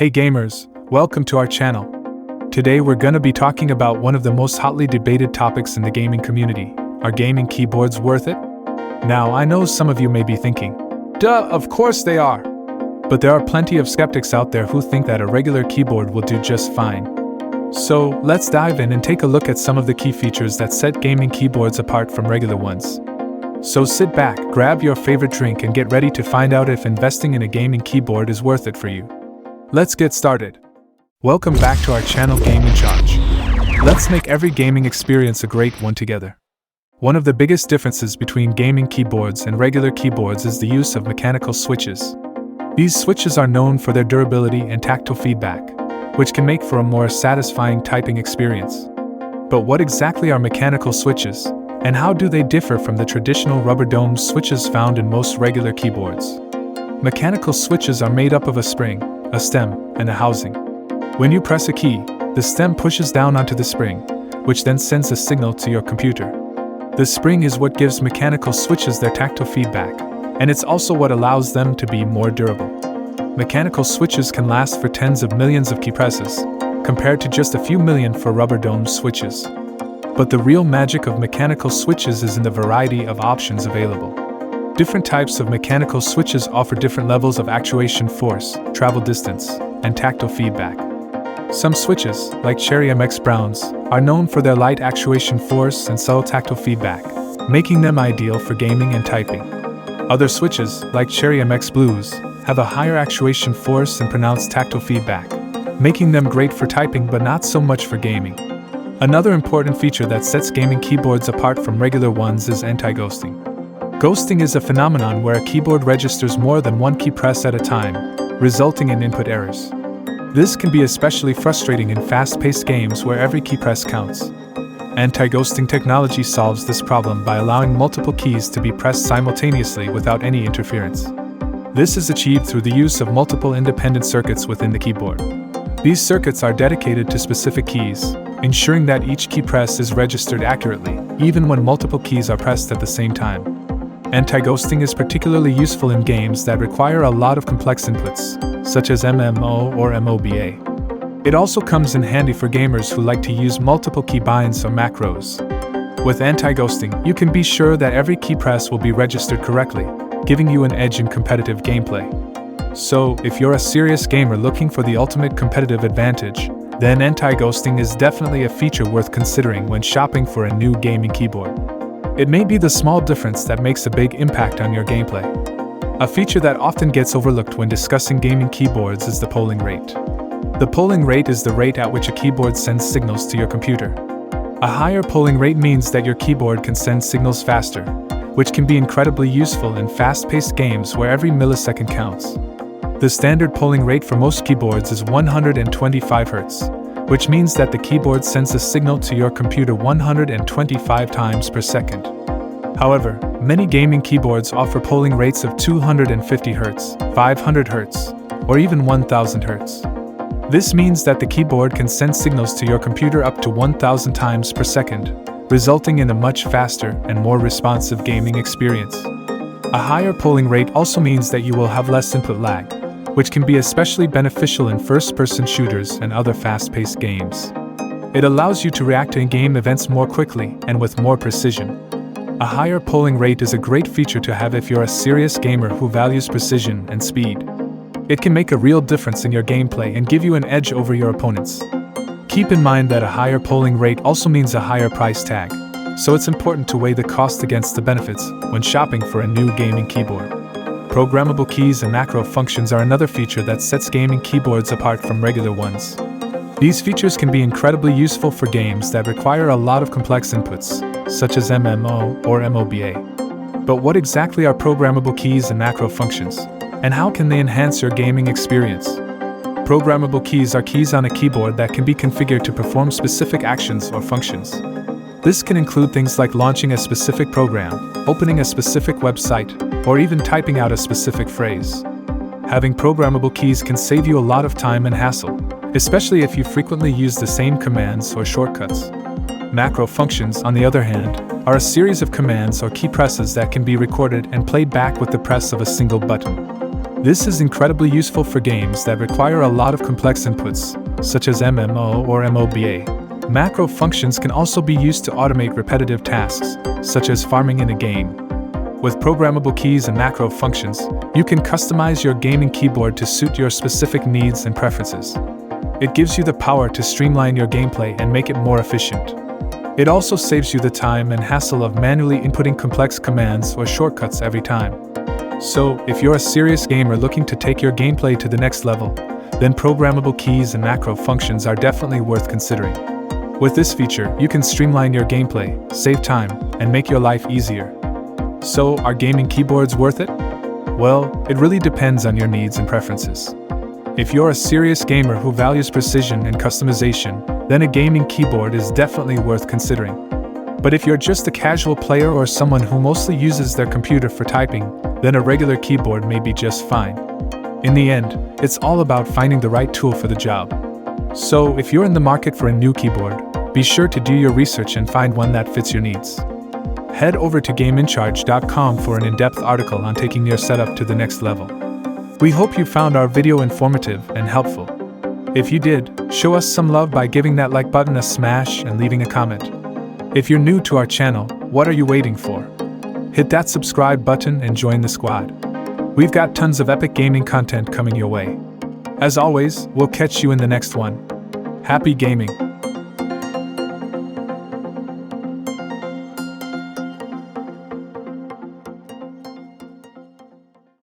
Hey gamers, welcome to our channel. Today we're gonna be talking about one of the most hotly debated topics in the gaming community. Are gaming keyboards worth it? Now, I know some of you may be thinking, duh, of course they are. But there are plenty of skeptics out there who think that a regular keyboard will do just fine. So, let's dive in and take a look at some of the key features that set gaming keyboards apart from regular ones. So sit back, grab your favorite drink and get ready to find out if investing in a gaming keyboard is worth it for you. Let's get started. Welcome back to our channel Game in Charge. Let's make every gaming experience a great one together. One of the biggest differences between gaming keyboards and regular keyboards is the use of mechanical switches. These switches are known for their durability and tactile feedback, which can make for a more satisfying typing experience. But what exactly are mechanical switches, and how do they differ from the traditional rubber dome switches found in most regular keyboards? Mechanical switches are made up of a spring, a stem, and a housing. When you press a key, the stem pushes down onto the spring, which then sends a signal to your computer. The spring is what gives mechanical switches their tactile feedback, and it's also what allows them to be more durable. Mechanical switches can last for tens of millions of key presses, compared to just a few million for rubber dome switches. But the real magic of mechanical switches is in the variety of options available. Different types of mechanical switches offer different levels of actuation force, travel distance, and tactile feedback. Some switches, like Cherry MX Browns, are known for their light actuation force and subtle tactile feedback, making them ideal for gaming and typing. Other switches, like Cherry MX Blues, have a higher actuation force and pronounced tactile feedback, making them great for typing but not so much for gaming. Another important feature that sets gaming keyboards apart from regular ones is anti-ghosting. Ghosting is a phenomenon where a keyboard registers more than one key press at a time, resulting in input errors. This can be especially frustrating in fast-paced games where every key press counts. Anti-ghosting technology solves this problem by allowing multiple keys to be pressed simultaneously without any interference. This is achieved through the use of multiple independent circuits within the keyboard. These circuits are dedicated to specific keys, ensuring that each key press is registered accurately, even when multiple keys are pressed at the same time. Anti-ghosting is particularly useful in games that require a lot of complex inputs, such as MMO or MOBA. It also comes in handy for gamers who like to use multiple keybinds or macros. With anti-ghosting, you can be sure that every key press will be registered correctly, giving you an edge in competitive gameplay. So, if you're a serious gamer looking for the ultimate competitive advantage, then anti-ghosting is definitely a feature worth considering when shopping for a new gaming keyboard. It may be the small difference that makes a big impact on your gameplay. A feature that often gets overlooked when discussing gaming keyboards is the polling rate. The polling rate is the rate at which a keyboard sends signals to your computer. A higher polling rate means that your keyboard can send signals faster, which can be incredibly useful in fast-paced games where every millisecond counts. The standard polling rate for most keyboards is 125 Hz, which means that the keyboard sends a signal to your computer 125 times per second. However, many gaming keyboards offer polling rates of 250 Hz, 500 Hz, or even 1000 Hz. This means that the keyboard can send signals to your computer up to 1000 times per second, resulting in a much faster and more responsive gaming experience. A higher polling rate also means that you will have less input lag, which can be especially beneficial in first-person shooters and other fast-paced games. It allows you to react to in-game events more quickly and with more precision. A higher polling rate is a great feature to have if you're a serious gamer who values precision and speed. It can make a real difference in your gameplay and give you an edge over your opponents. Keep in mind that a higher polling rate also means a higher price tag, so it's important to weigh the cost against the benefits when shopping for a new gaming keyboard. Programmable keys and macro functions are another feature that sets gaming keyboards apart from regular ones. These features can be incredibly useful for games that require a lot of complex inputs, such as MMO or MOBA. But what exactly are programmable keys and macro functions, and how can they enhance your gaming experience? Programmable keys are keys on a keyboard that can be configured to perform specific actions or functions. This can include things like launching a specific program, opening a specific website, or even typing out a specific phrase. Having programmable keys can save you a lot of time and hassle, especially if you frequently use the same commands or shortcuts. Macro functions, on the other hand, are a series of commands or key presses that can be recorded and played back with the press of a single button. This is incredibly useful for games that require a lot of complex inputs, such as MMO or MOBA. Macro functions can also be used to automate repetitive tasks, such as farming in a game. With programmable keys and macro functions, you can customize your gaming keyboard to suit your specific needs and preferences. It gives you the power to streamline your gameplay and make it more efficient. It also saves you the time and hassle of manually inputting complex commands or shortcuts every time. So, if you're a serious gamer looking to take your gameplay to the next level, then programmable keys and macro functions are definitely worth considering. With this feature, you can streamline your gameplay, save time, and make your life easier. So, are gaming keyboards worth it? Well, it really depends on your needs and preferences. If you're a serious gamer who values precision and customization, then a gaming keyboard is definitely worth considering. But if you're just a casual player or someone who mostly uses their computer for typing, then a regular keyboard may be just fine. In the end, it's all about finding the right tool for the job. So, if you're in the market for a new keyboard, be sure to do your research and find one that fits your needs. Head over to GameInCharge.com for an in-depth article on taking your setup to the next level. We hope you found our video informative and helpful. If you did, show us some love by giving that like button a smash and leaving a comment. If you're new to our channel, what are you waiting for? Hit that subscribe button and join the squad. We've got tons of epic gaming content coming your way. As always, we'll catch you in the next one. Happy gaming!